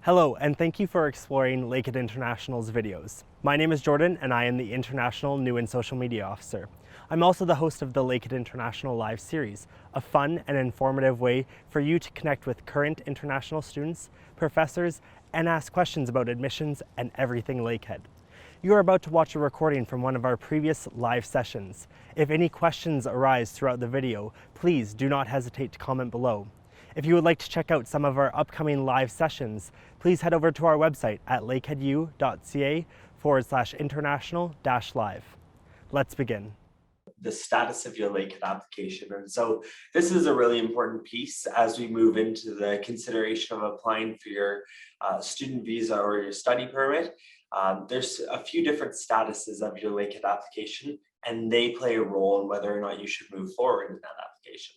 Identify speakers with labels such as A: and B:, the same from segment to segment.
A: Hello, and thank you for exploring Lakehead International's videos. My name is Jordan, and I am the International New and Social Media Officer. I'm also the host of the Lakehead International Live series, a fun and informative way for you to connect with current international students, professors, and ask questions about admissions and everything Lakehead. You are about to watch a recording from one of our previous live sessions. If any questions arise throughout the video, please do not hesitate to comment below. If you would like to check out some of our upcoming live sessions, please head over to our website at lakeheadu.ca/international-live. Let's begin. The status of your Lakehead application. And so this is a really important piece as we move into the consideration of applying for your student visa or your study permit. There's a few different statuses of your Lakehead application, and they play a role in whether or not you should move forward in that application.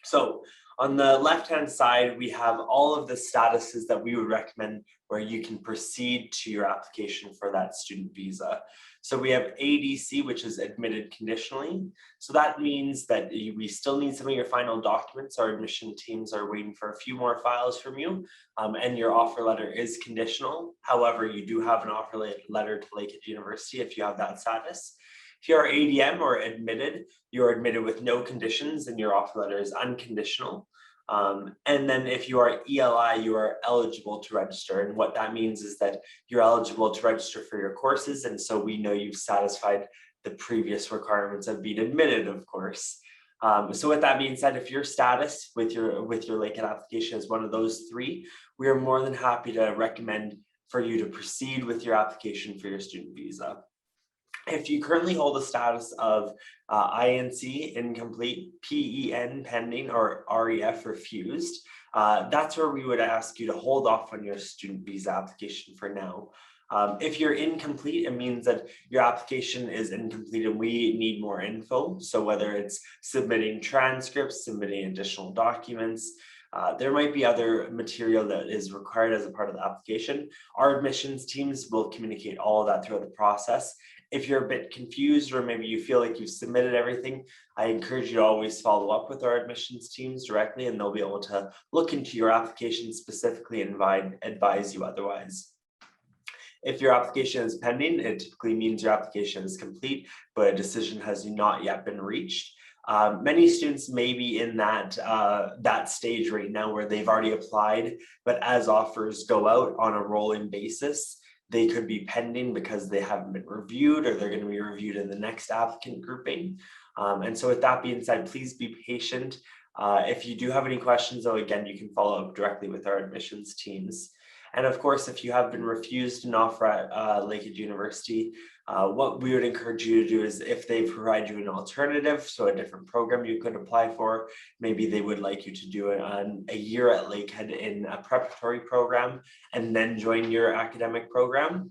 A: So on the left-hand side, we have all of the statuses that we would recommend where you can proceed to your application for that student visa. So we have ADC, which is admitted conditionally. So that means that we still need some of your final documents. Our admission teams are waiting for a few more files from you, and your offer letter is conditional. However, you do have an offer letter to Lakehead University if you have that status. If you're ADM or admitted, you're admitted with no conditions and your offer letter is unconditional. And then if you are ELI, you are eligible to register. And what that means is that you're eligible to register for your courses. And so we know you've satisfied the previous requirements of being admitted, of course. So with that being said, if your status with your Lakehead application is one of those three, we are more than happy to recommend for you to proceed with your application for your student visa. If you currently hold the status of INC, incomplete, PEN, pending, or REF, refused, that's where we would ask you to hold off on your student visa application for now. If you're incomplete, it means that your application is incomplete and we need more info. So whether it's submitting transcripts, submitting additional documents, there might be other material that is required as a part of the application. Our admissions teams will communicate all of that throughout the process. If you're a bit confused or maybe you feel like you've submitted everything, I encourage you to always follow up with our admissions teams directly, and they'll be able to look into your application specifically and advise you otherwise. If your application is pending, it typically means your application is complete, but a decision has not yet been reached. Many students may be in that stage right now where they've already applied, but as offers go out on a rolling basis, they could be pending because they haven't been reviewed or they're going to be reviewed in the next applicant grouping. And so with that being said, please be patient. If you do have any questions, though, again, you can follow up directly with our admissions teams. And of course, if you have been refused an offer at Lakehead University, what we would encourage you to do is if they provide you an alternative, so a different program you could apply for, maybe they would like you to do a year at Lakehead in a preparatory program and then join your academic program.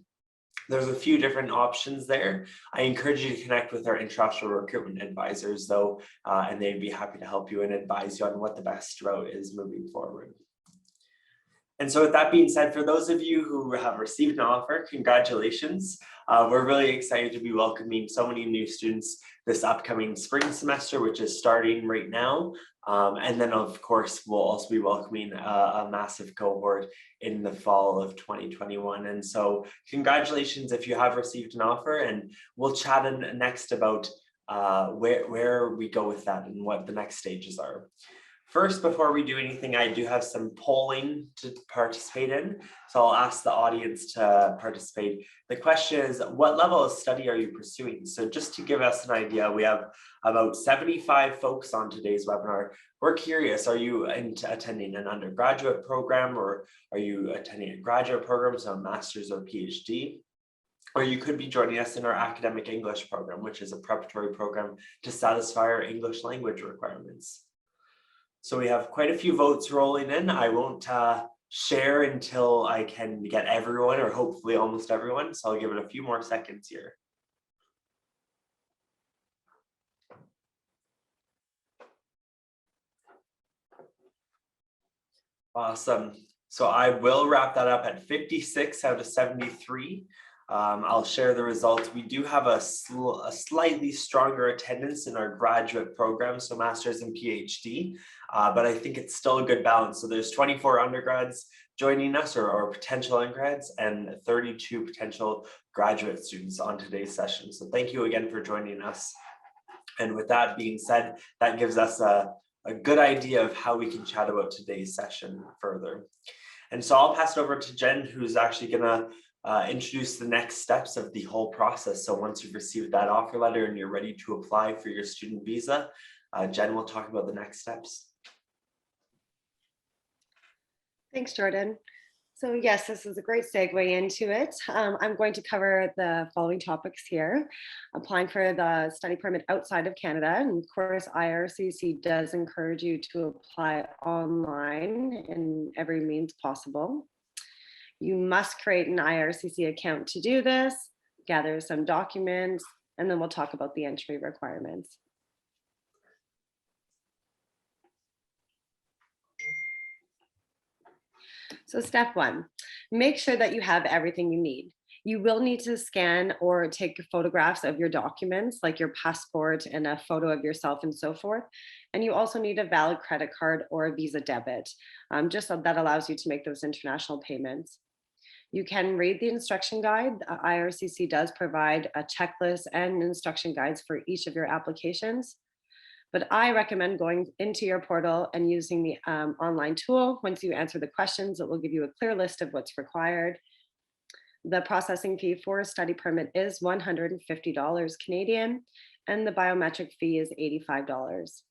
A: There's a few different options there. I encourage you to connect with our international recruitment advisors, though, and they'd be happy to help you and advise you on what the best route is moving forward. And so with that being said, for those of you who have received an offer, congratulations. We're really excited to be welcoming so many new students this upcoming spring semester, which is starting right now. And then of course, we'll also be welcoming a massive cohort in the fall of 2021. And so congratulations if you have received an offer, and we'll chat next about where we go with that and what the next stages are. First, before we do anything, I do have some polling to participate in. So I'll ask the audience to participate. The question is, what level of study are you pursuing? So just to give us an idea, we have about 75 folks on today's webinar. We're curious, are you attending an undergraduate program, or are you attending a graduate program, so a master's or PhD? Or you could be joining us in our academic English program, which is a preparatory program to satisfy our English language requirements. So we have quite a few votes rolling in. I won't share until I can get everyone, or hopefully almost everyone. So I'll give it a few more seconds here. Awesome. So I will wrap that up at 56 out of 73. I'll share the results. We do have a slightly stronger attendance in our graduate program, so master's and PhD, but I think it's still a good balance. So there's 24 undergrads, joining us, or potential undergrads, and 32 potential graduate students on today's session. So thank you again for joining us. And with that being said, that gives us a good idea of how we can chat about today's session further. And so I'll pass it over to Jen, who's actually gonna introduce the next steps of the whole process. So once you've received that offer letter and you're ready to apply for your student visa, Jen will talk about the next steps.
B: Thanks, Jordan. So yes, this is a great segue into it. I'm going to cover the following topics here. Applying for the study permit outside of Canada. And of course, IRCC does encourage you to apply online in every means possible. You must create an IRCC account to do this, gather some documents, and then we'll talk about the entry requirements. So step one, make sure that you have everything you need. You will need to scan or take photographs of your documents, like your passport and a photo of yourself and so forth. And you also need a valid credit card or a Visa debit, just so that allows you to make those international payments. You can read the instruction guide. IRCC does provide a checklist and instruction guides for each of your applications. But I recommend going into your portal and using the online tool. Once you answer the questions, it will give you a clear list of what's required. The processing fee for a study permit is $150 Canadian, and the biometric fee is $85.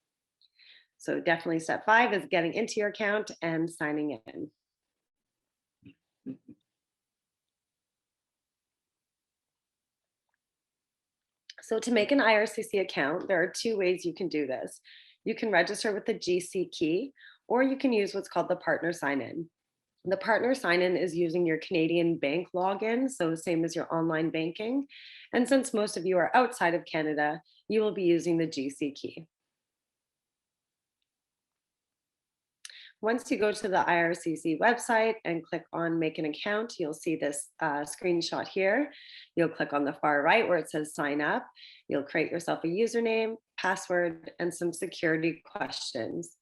B: So definitely step 5 is getting into your account and signing in. So to make an IRCC account, there are 2 ways you can do this. You can register with the GC key, or you can use what's called the partner sign-in. The partner sign-in is using your Canadian bank login, so the same as your online banking. And since most of you are outside of Canada, you will be using the GC key. Once you go to the IRCC website and click on make an account, you'll see this screenshot here. You'll click on the far right where it says sign up. You'll create yourself a username, password, and some security questions.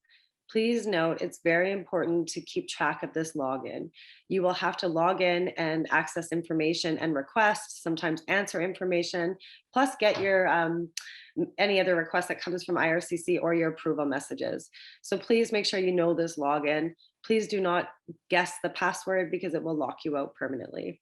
B: Please note, it's very important to keep track of this login. You will have to log in and access information and request, sometimes answer information, plus get your any other request that comes from IRCC or your approval messages. So please make sure you know this login. Please do not guess the password because it will lock you out permanently.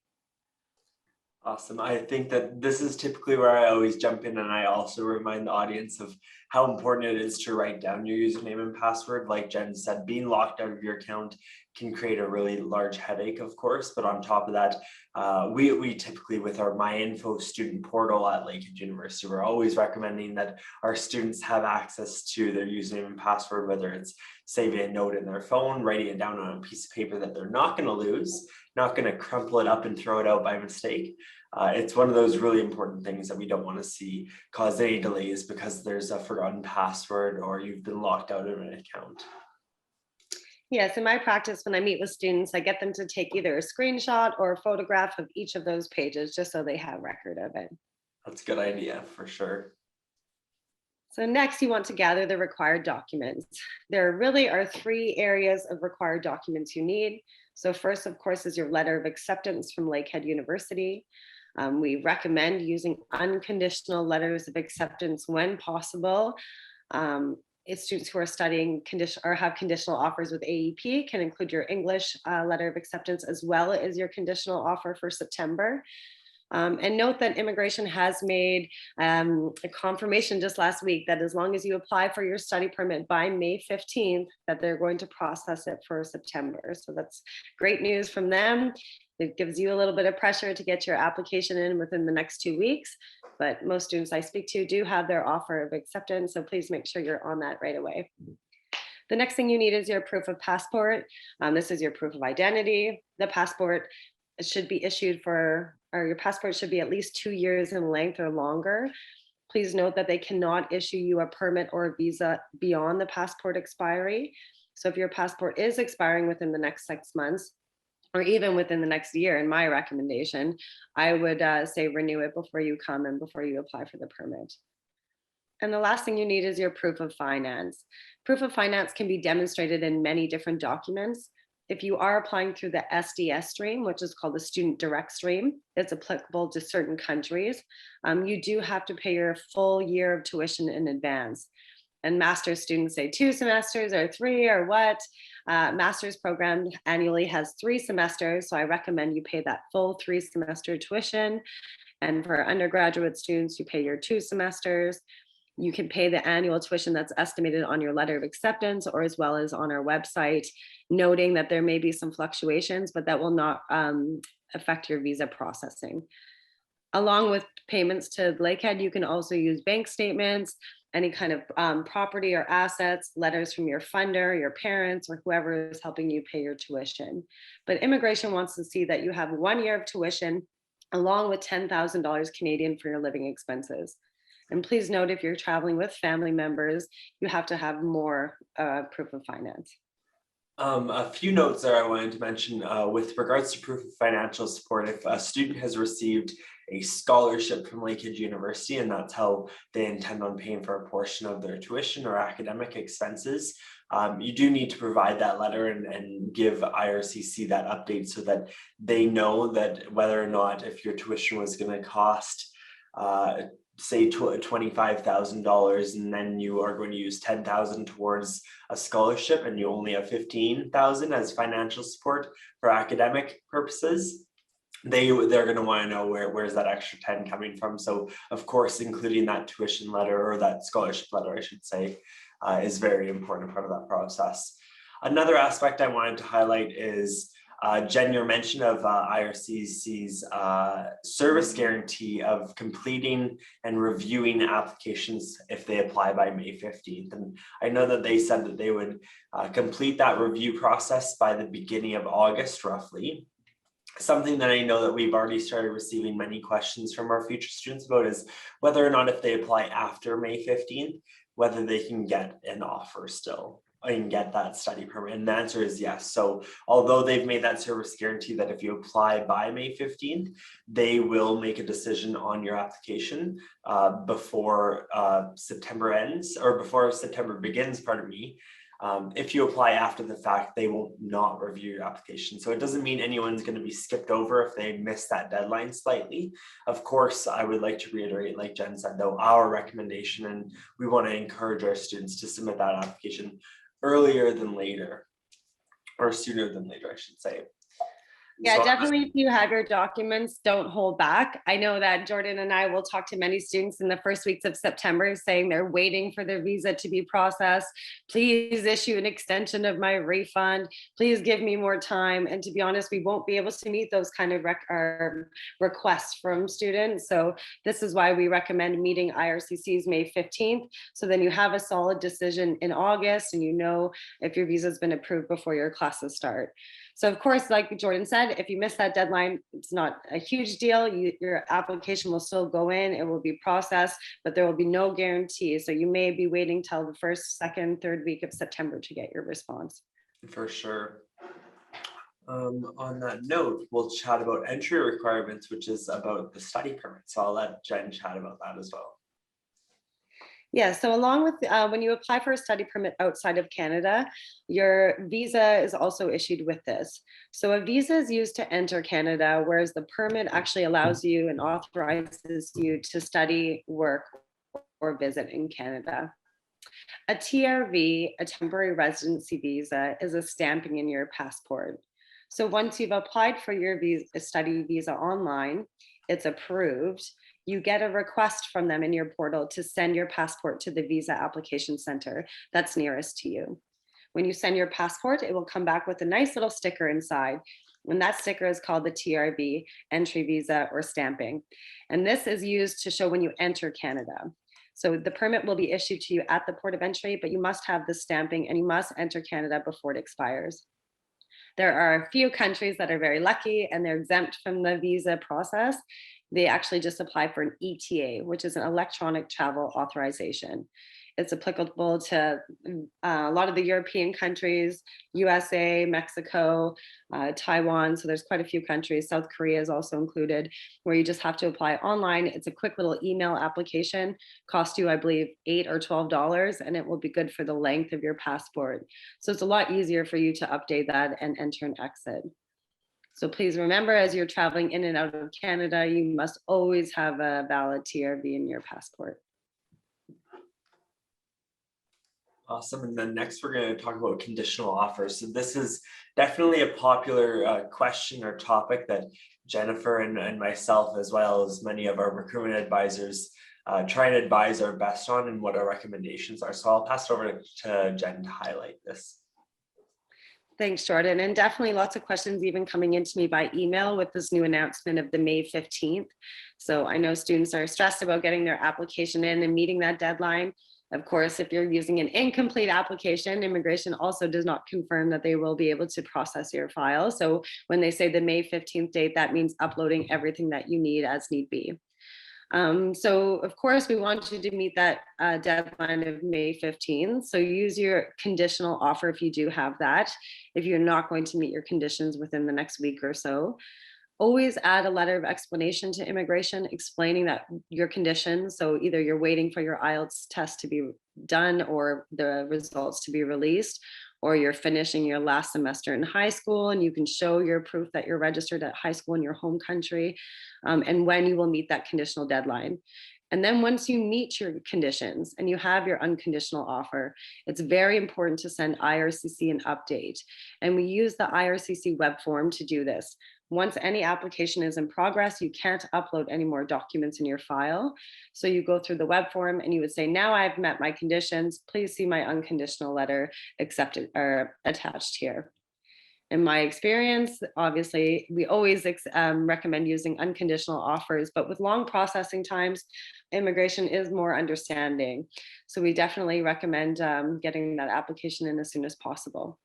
A: Awesome. I think that this is typically where I always jump in, and I also remind the audience of how important it is to write down your username and password. Like Jen said, being locked out of your account can create a really large headache, of course. But on top of that, we typically, with our MyInfo student portal at Lakehead University, we're always recommending that our students have access to their username and password, whether it's saving a note in their phone, writing it down on a piece of paper that they're not going to lose, not going to crumple it up and throw it out by mistake. It's one of those really important things that we don't want to see cause any delays because there's a forgotten password or you've been locked out of an account.
B: Yes, in my practice, when I meet with students, I get them to take either a screenshot or a photograph of each of those pages just so they have record of it.
A: That's a good idea for sure.
B: So next, you want to gather the required documents. There really are 3 areas of required documents you need. So first, of course, is your letter of acceptance from Lakehead University. We recommend using unconditional letters of acceptance when possible. Students who are studying or have conditional offers with AEP can include your English letter of acceptance as well as your conditional offer for September. And note that immigration has made a confirmation just last week that as long as you apply for your study permit by May 15th, that they're going to process it for September. So that's great news from them. It gives you a little bit of pressure to get your application in within the next 2 weeks, but most students I speak to do have their offer of acceptance, so please make sure you're on that right away. The next thing you need is your proof of passport. This is your proof of identity. The passport should be issued or your passport should be at least 2 years in length or longer. Please note that they cannot issue you a permit or a visa beyond the passport expiry. So if your passport is expiring within the next 6 months, or even within the next year, in my recommendation, I would say renew it before you come and before you apply for the permit. And the last thing you need is your proof of finance. Proof of finance can be demonstrated in many different documents. If you are applying through the SDS stream, which is called the Student Direct Stream, it's applicable to certain countries. You do have to pay your full year of tuition in advance. And master's students say 2 semesters or 3 or what. Master's program annually has 3 semesters, so I recommend you pay that full 3-semester tuition. And for undergraduate students, you pay your 2 semesters. You can pay the annual tuition that's estimated on your letter of acceptance, or as well as on our website, noting that there may be some fluctuations, but that will not affect your visa processing. Along with payments to Lakehead, you can also use bank statements, any kind of property or assets, letters from your funder, your parents, or whoever is helping you pay your tuition. But immigration wants to see that you have 1 year of tuition along with $10,000 Canadian for your living expenses. And please note, if you're traveling with family members, you have to have more proof of finance.
A: A few notes there I wanted to mention with regards to proof of financial support. If a student has received a scholarship from Lakehead University, and that's how they intend on paying for a portion of their tuition or academic expenses, you do need to provide that letter and give IRCC that update so that they know that whether or not, if your tuition was going to cost say $25,000, and then you are going to use $10,000 towards a scholarship, and you only have $15,000 as financial support for academic purposes, they're going to want to know where's that extra 10 coming from. So of course, including that tuition letter, or that scholarship letter, I should say, is very important part of that process. Another aspect I wanted to highlight is Jen, your mention of IRCC's service guarantee of completing and reviewing applications if they apply by May 15th. And I know that they said that they would complete that review process by the beginning of August, roughly. Something that I know that we've already started receiving many questions from our future students about is whether or not, if they apply after May 15th, whether they can get an offer still and get that study permit. And the answer is yes. So although they've made that service guarantee that if you apply by May 15th, they will make a decision on your application before September ends, or before September begins, pardon me. If you apply after the fact, they will not review your application. So it doesn't mean anyone's going to be skipped over if they miss that deadline slightly. Of course, I would like to reiterate, like Jen said, though, our recommendation, and we want to encourage our students to submit that application earlier than later, or sooner than later, I should say.
B: Yeah,
A: So
B: definitely. If you have your documents, don't hold back. I know that Jordan and I will talk to many students in the first weeks of September saying they're waiting for their visa to be processed. Please issue an extension of my refund. Please give me more time. And to be honest, we won't be able to meet those kind of requests from students. So this is why we recommend meeting IRCC's May 15th. So then you have a solid decision in August, and you know if your visa has been approved before your classes start. So of course, like Jordan said, if you miss that deadline, it's not a huge deal. Your application will still go in, it will be processed, but there will be no guarantee. So you may be waiting till the first, second, third week of September to get your response.
A: For sure. On that note, we'll chat about entry requirements, which is about the study permit. So I'll let Jen chat about that as well.
B: Yeah, so along with when you apply for a study permit outside of Canada, your visa is also issued with this. So a visa is used to enter Canada, whereas the permit actually allows you and authorizes you to study, work, or visit in Canada. A TRV, a temporary residency visa, is a stamping in your passport. So once you've applied for your study visa online, it's approved. You get a request from them in your portal to send your passport to the visa application center that's nearest to you. When you send your passport, it will come back with a nice little sticker inside. And that sticker is called the TRV, entry visa or stamping. And this is used to show when you enter Canada. So the permit will be issued to you at the port of entry, but you must have the stamping and you must enter Canada before it expires. There are a few countries that are very lucky and they're exempt from the visa process. They actually just apply for an ETA, which is an electronic travel authorization. It's applicable to a lot of the European countries, USA, Mexico, Taiwan. So there's quite a few countries. South Korea is also included, where you just have to apply online. It's a quick little email application, cost you, I believe, $8 or $12, and it will be good for the length of your passport. So it's a lot easier for you to update that and enter and exit. So please remember, as you're traveling in and out of Canada, you must always have a valid TRV in your passport.
A: Awesome. And then next, we're going to talk about conditional offers. So this is definitely a popular question or topic that Jennifer and myself, as well as many of our recruitment advisors, try and advise our best on and what our recommendations are. So I'll pass it over to Jen to highlight this.
B: Thanks, Jordan. And definitely lots of questions even coming into me by email with this new announcement of the May 15th. So I know students are stressed about getting their application in and meeting that deadline. Of course, if you're using an incomplete application, immigration also does not confirm that they will be able to process your file. So when they say the May 15th date, that means uploading everything that you need as need be. So of course, we want you to meet that deadline of May 15th. So use your conditional offer if you do have that, if you're not going to meet your conditions within the next week or so. Always add a letter of explanation to immigration explaining that your conditions. So either you're waiting for your IELTS test to be done or the results to be released, or you're finishing your last semester in high school and you can show your proof that you're registered at high school in your home country, and when you will meet that conditional deadline. And then once you meet your conditions and you have your unconditional offer, it's very important to send IRCC an update. And we use the IRCC web form to do this. Once any application is in progress, you can't upload any more documents in your file. So you go through the web form and you would say, now I've met my conditions, please see my unconditional letter accepted or attached here. In my experience, obviously, we always recommend using unconditional offers, but with long processing times, immigration is more understanding. So we definitely recommend getting that application in as soon as possible.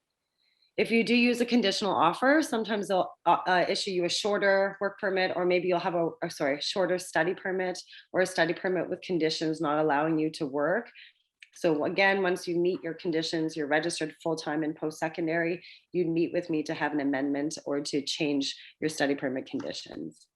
B: If you do use a conditional offer, sometimes they'll issue you a shorter work permit, or maybe you'll have a shorter study permit, or a study permit with conditions not allowing you to work. So again, once you meet your conditions, you're registered full-time in post-secondary, you'd meet with me to have an amendment or to change your study permit conditions.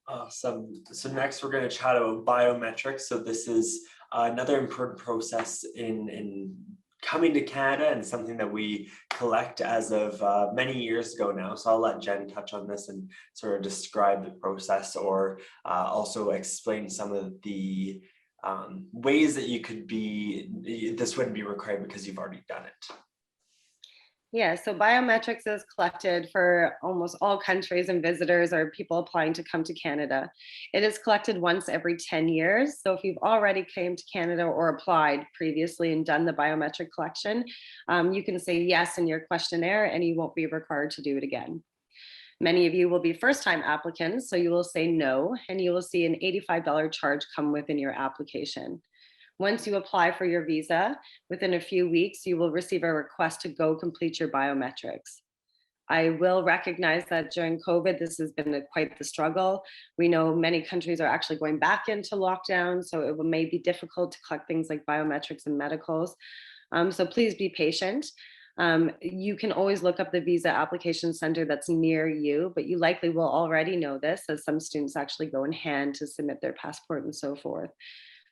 A: Awesome. So next we're going to chat about biometrics. So this is another important process in coming to Canada, and something that we collect as of many years ago now. So I'll let Jen touch on this and sort of describe the process, or also explain some of the ways that this wouldn't be required because you've already done it.
B: Yeah, so biometrics is collected for almost all countries and visitors or people applying to come to Canada. It is collected once every 10 years. So if you've already came to Canada or applied previously and done the biometric collection, you can say yes in your questionnaire and you won't be required to do it again. Many of you will be first-time applicants, so you will say no, and you will see an $85 charge come within your application. Once you apply for your visa, within a few weeks, you will receive a request to go complete your biometrics. I will recognize that during COVID, this has been quite the struggle. We know many countries are actually going back into lockdown, so it may be difficult to collect things like biometrics and medicals. So please be patient. You can always look up the visa application center that's near you, but you likely will already know this, as some students actually go in hand to submit their passport and so forth.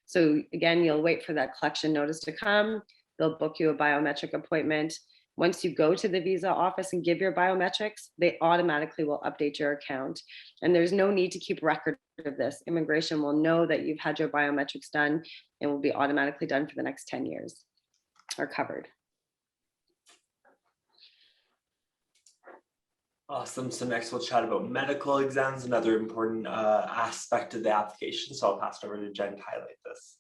B: So again, you'll wait for that collection notice to come. They'll book you a biometric appointment. Once you go to the visa office and give your biometrics, they automatically will update your account. And there's no need to keep record of this. Immigration will know that you've had your biometrics done and will be automatically done for the next 10 years, or covered.
A: Awesome. So next we'll chat about medical exams, another important aspect of the application. So I'll pass it over to Jen to highlight this.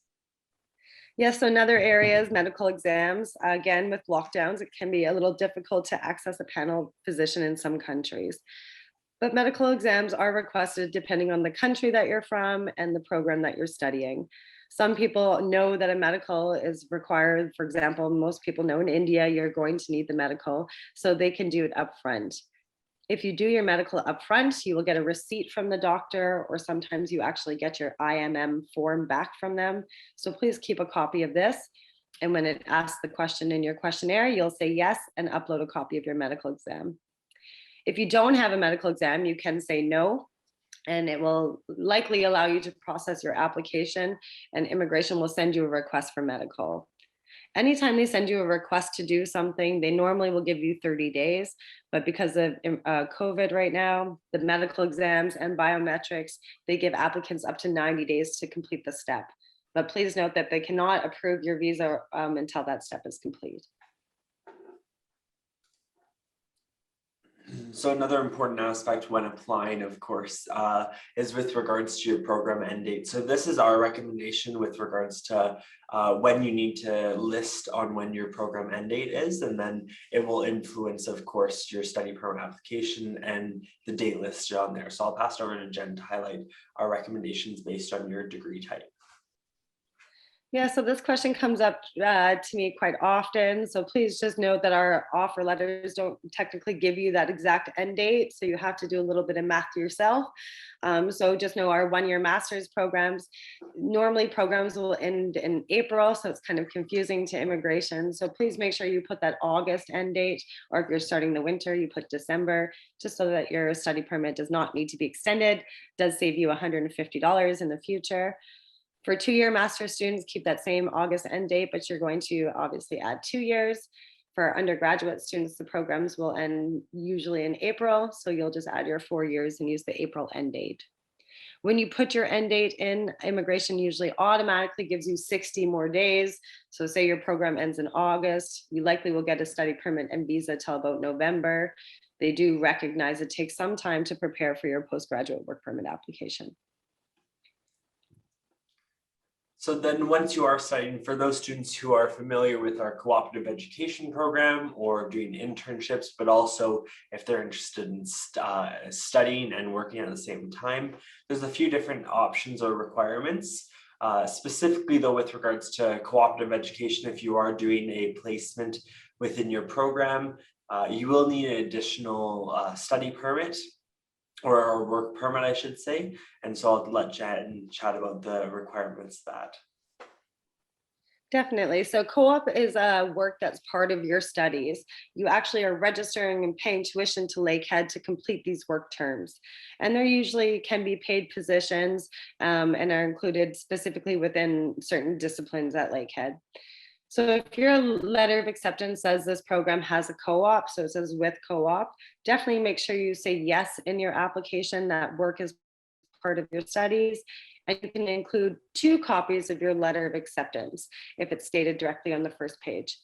B: Yes, so another area is medical exams. Again, with lockdowns, it can be a little difficult to access a panel physician in some countries. But medical exams are requested depending on the country that you're from and the program that you're studying. Some people know that a medical is required. For example, most people know in India, you're going to need the medical, so they can do it upfront. If you do your medical upfront, you will get a receipt from the doctor, or sometimes you actually get your IMM form back from them. So please keep a copy of this. And when it asks the question in your questionnaire, you'll say yes and upload a copy of your medical exam. If you don't have a medical exam, you can say no, and it will likely allow you to process your application, and immigration will send you a request for medical. Anytime they send you a request to do something, they normally will give you 30 days, but because of COVID right now, the medical exams and biometrics, they give applicants up to 90 days to complete the step. But please note that they cannot approve your visa until that step is complete.
A: So another important aspect when applying, of course, is with regards to your program end date. So this is our recommendation with regards to when you need to list on when your program end date is, and then it will influence, of course, your study permit application and the date listed on there. So I'll pass it over to Jen to highlight our recommendations based on your degree type.
B: Yeah, so this question comes up to me quite often. So please just note that our offer letters don't technically give you that exact end date. So you have to do a little bit of math yourself. So just know our one-year master's programs, normally programs will end in April. So it's kind of confusing to immigration. So please make sure you put that August end date, or if you're starting the winter, you put December, just so that your study permit does not need to be extended. It does save you $150 in the future. For two-year master's students, keep that same August end date, but you're going to obviously add 2 years. For undergraduate students, the programs will end usually in April, so you'll just add your 4 years and use the April end date. When you put your end date in, immigration usually automatically gives you 60 more days. So say your program ends in August, you likely will get a study permit and visa till about November. They do recognize it takes some time to prepare for your postgraduate work permit application.
A: So then once you are studying, for those students who are familiar with our cooperative education program or doing internships, but also if they're interested in studying and working at the same time, there's a few different options or requirements. Specifically though, with regards to cooperative education, if you are doing a placement within your program, you will need an additional study permit, or work permit, I should say. And so I'll let Jen chat about the requirements of that.
B: Definitely. So co-op is a work that's part of your studies. You actually are registering and paying tuition to Lakehead to complete these work terms. And there usually can be paid positions and are included specifically within certain disciplines at Lakehead. So if your letter of acceptance says this program has a co-op, so it says with co-op, definitely make sure you say yes in your application that work is part of your studies. And you can include 2 copies of your letter of acceptance if it's stated directly on the first page.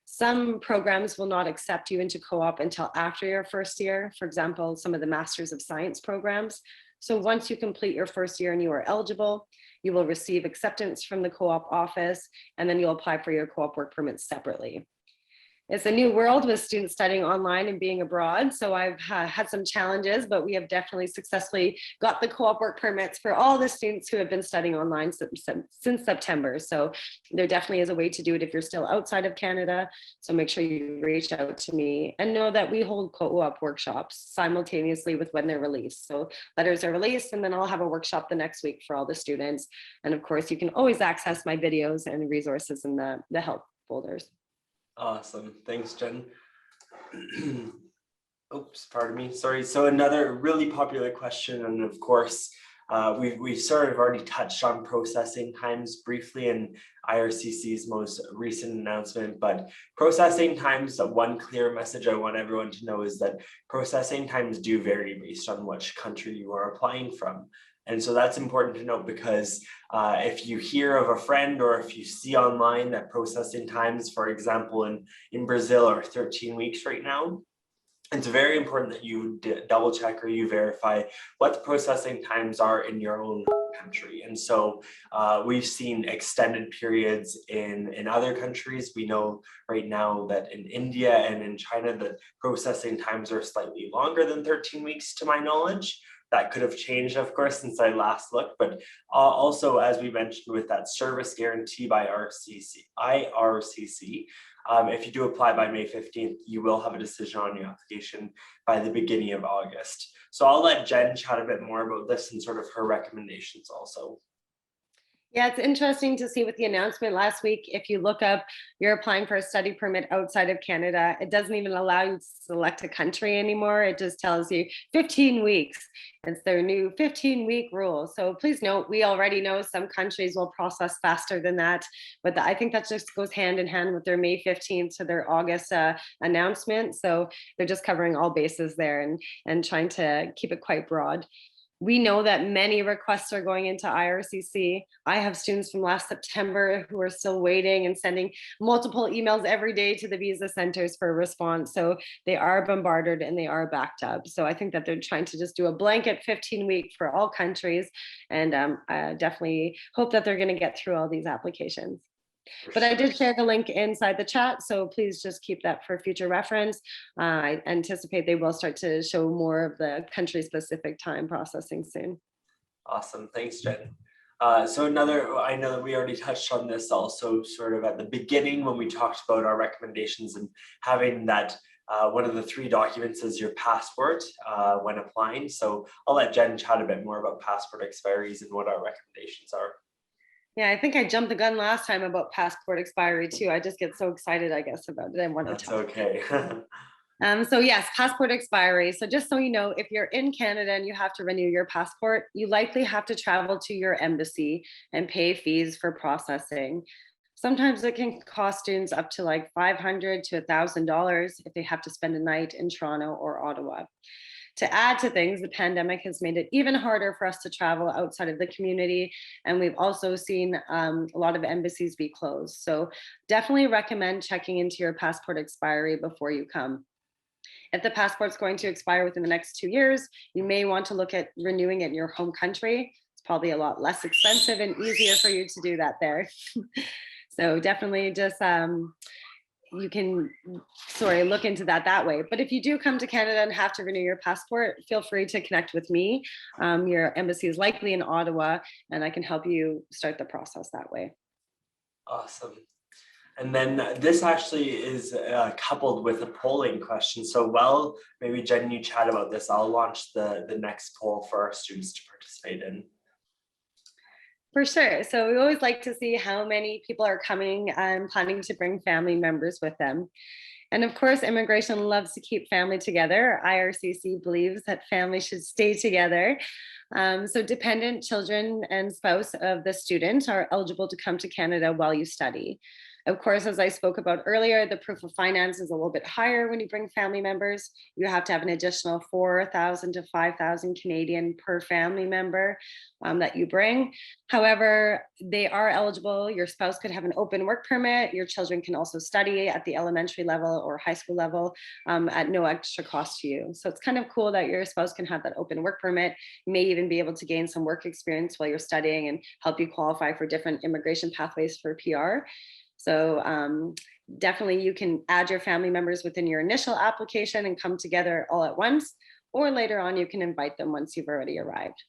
B: Some programs will not accept you into co-op until after your first year. For example, some of the Masters of Science programs. So once you complete your first year and you are eligible, you will receive acceptance from the co-op office, and then you'll apply for your co-op work permit separately. It's a new world with students studying online and being abroad. So I've had some challenges, but we have definitely successfully got the co-op work permits for all the students who have been studying online since September. So there definitely is a way to do it if you're still outside of Canada. So make sure you reach out to me, and know that we hold co-op workshops simultaneously with when they're released. So letters are released, and then I'll have a workshop the next week for all the students. And of course, you can always access my videos and resources in the help folders.
A: Awesome. Thanks, Jen. Oops, pardon me. Sorry. So another really popular question, and of course, we've sort of already touched on processing times briefly in IRCC's most recent announcement, but processing times, one clear message I want everyone to know is that processing times do vary based on which country you are applying from. And so that's important to note, because if you hear of a friend or if you see online that processing times, for example, in Brazil are 13 weeks right now, it's very important that you double check or you verify what the processing times are in your own country. And so we've seen extended periods in other countries. We know right now that in India and in China, the processing times are slightly longer than 13 weeks to my knowledge. That could have changed, of course, since I last looked, but also, as we mentioned, with that service guarantee by IRCC, If you do apply by May 15th, you will have a decision on your application by the beginning of August. So I'll let Jen chat a bit more about this and sort of her recommendations also.
B: Yeah, it's interesting to see with the announcement last week, if you look up, you're applying for a study permit outside of Canada, it doesn't even allow you to select a country anymore. It just tells you 15 weeks. It's their new 15-week rule. So please note, we already know some countries will process faster than that, but I think that just goes hand in hand with their May 15th to their August announcement. So they're just covering all bases there and trying to keep it quite broad. We know that many requests are going into IRCC. I have students from last September who are still waiting and sending multiple emails every day to the visa centers for a response. So they are bombarded and they are backed up. So I think that they're trying to just do a blanket 15-week for all countries. And I definitely hope that they're going to get through all these applications. But I did share the link inside the chat, so please just keep that for future reference. I anticipate they will start to show more of the country-specific time processing soon.
A: Awesome, thanks, Jen. So I know that we already touched on this also sort of at the beginning when we talked about our recommendations and having that one of the 3 documents is your passport when applying. So I'll let Jen chat a bit more about passport expiries and what our recommendations are.
B: Yeah, I think I jumped the gun last time about passport expiry too. I just get so excited, I guess, about it. I want to talk.
A: Okay.
B: So yes, passport expiry. So just so you know, if you're in Canada and you have to renew your passport, you likely have to travel to your embassy and pay fees for processing. Sometimes it can cost students up to like $500 to $1,000 if they have to spend a night in Toronto or Ottawa. To add to things, the pandemic has made it even harder for us to travel outside of the community. And we've also seen a lot of embassies be closed. So definitely recommend checking into your passport expiry before you come. If the passport's going to expire within the next 2 years, you may want to look at renewing it in your home country. It's probably a lot less expensive and easier for you to do that there. So definitely just you can look into that way. But if you do come to Canada and have to renew your passport, feel free to connect with me. Your embassy is likely in Ottawa, and I can help you start the process that way.
A: Awesome. And then this actually is coupled with a polling question. So while maybe Jen, you chat about this, I'll launch the next poll for our students to participate in.
B: For sure. So we always like to see how many people are coming and planning to bring family members with them. And of course, immigration loves to keep family together. IRCC believes that families should stay together. So dependent children and spouse of the student are eligible to come to Canada while you study. Of course, as I spoke about earlier, the proof of finance is a little bit higher when you bring family members. You have to have an additional 4,000 to 5,000 Canadian per family member that you bring. However, they are eligible. Your spouse could have an open work permit. Your children can also study at the elementary level or high school level at no extra cost to you. So it's kind of cool that your spouse can have that open work permit. You may even be able to gain some work experience while you're studying and help you qualify for different immigration pathways for PR. So definitely you can add your family members within your initial application and come together all at once, or later on you can invite them once you've already arrived.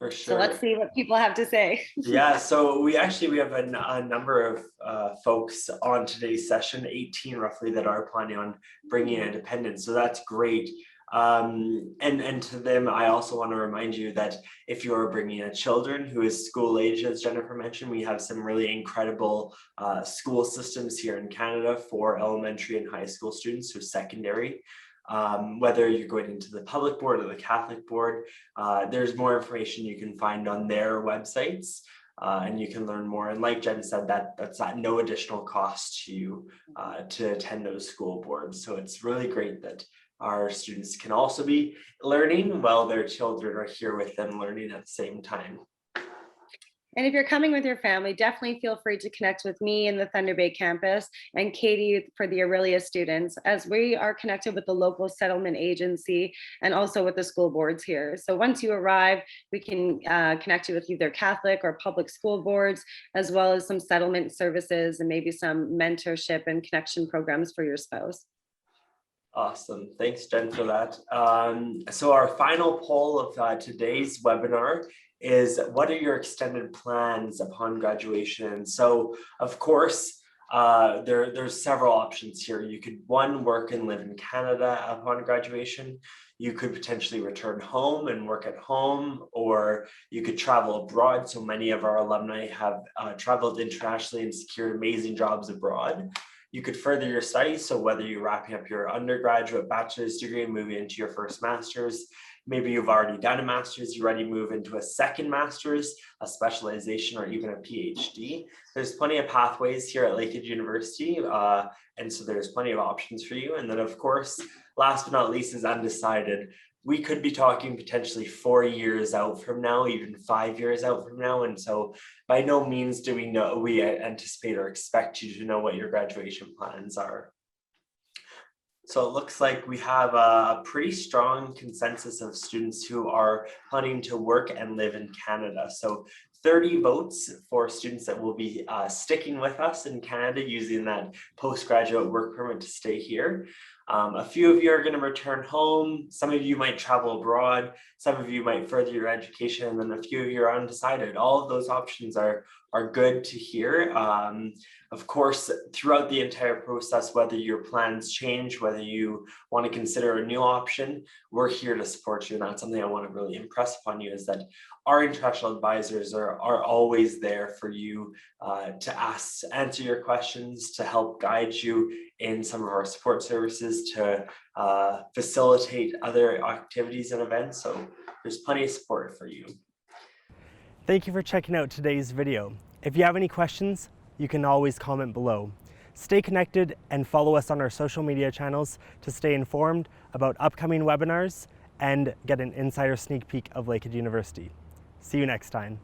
A: For sure.
B: So let's see what people have to say.
A: Yeah, so we have a number of folks on today's session, 18 roughly, that are planning on bringing in dependents. So that's great. And to them, I also want to remind you that if you're bringing in children who is school age, as Jennifer mentioned, we have some really incredible school systems here in Canada for elementary and high school students, so secondary. Whether you're going into the public board or the Catholic board, there's more information you can find on their websites. And you can learn more. And like Jen said, that's at no additional cost to you to attend those school boards. So it's really great that our students can also be learning while their children are here with them learning at the same time.
B: And if you're coming with your family, definitely feel free to connect with me in the Thunder Bay campus and Katie for the Aurelia students, as we are connected with the local settlement agency and also with the school boards here. So once you arrive, we can connect you with either Catholic or public school boards, as well as some settlement services and maybe some mentorship and connection programs for your spouse.
A: Awesome. Thanks, Jen, for that. So our final poll of today's webinar is, what are your extended plans upon graduation? So, of course, there's several options here. You could, one, work and live in Canada upon graduation. You could potentially return home and work at home, or you could travel abroad. So many of our alumni have traveled internationally and secured amazing jobs abroad. You could further your studies. So whether you're wrapping up your undergraduate bachelor's degree and moving into your first master's, maybe you've already done a master's, you're ready to move into a second master's, a specialization, or even a PhD. There's plenty of pathways here at Lakehead University. And so there's plenty of options for you. And then of course, last but not least is undecided. We could be talking potentially 4 years out from now, even 5 years out from now. And so by no means do we anticipate or expect you to know what your graduation plans are. So it looks like we have a pretty strong consensus of students who are planning to work and live in Canada. So 30 votes for students that will be sticking with us in Canada using that postgraduate work permit to stay here. A few of you are going to return home. Some of you might travel abroad. Some of you might further your education, and then a few of you are undecided. All of those options are good to hear. Of course, throughout the entire process, whether your plans change, whether you want to consider a new option, we're here to support you. And that's something I want to really impress upon you, is that our international advisors are always there for you to answer your questions, to help guide you in some of our support services, to facilitate other activities and events. So there's plenty of support for you.
C: Thank you for checking out today's video. If you have any questions, you can always comment below. Stay connected and follow us on our social media channels to stay informed about upcoming webinars and get an insider sneak peek of Lakehead University. See you next time.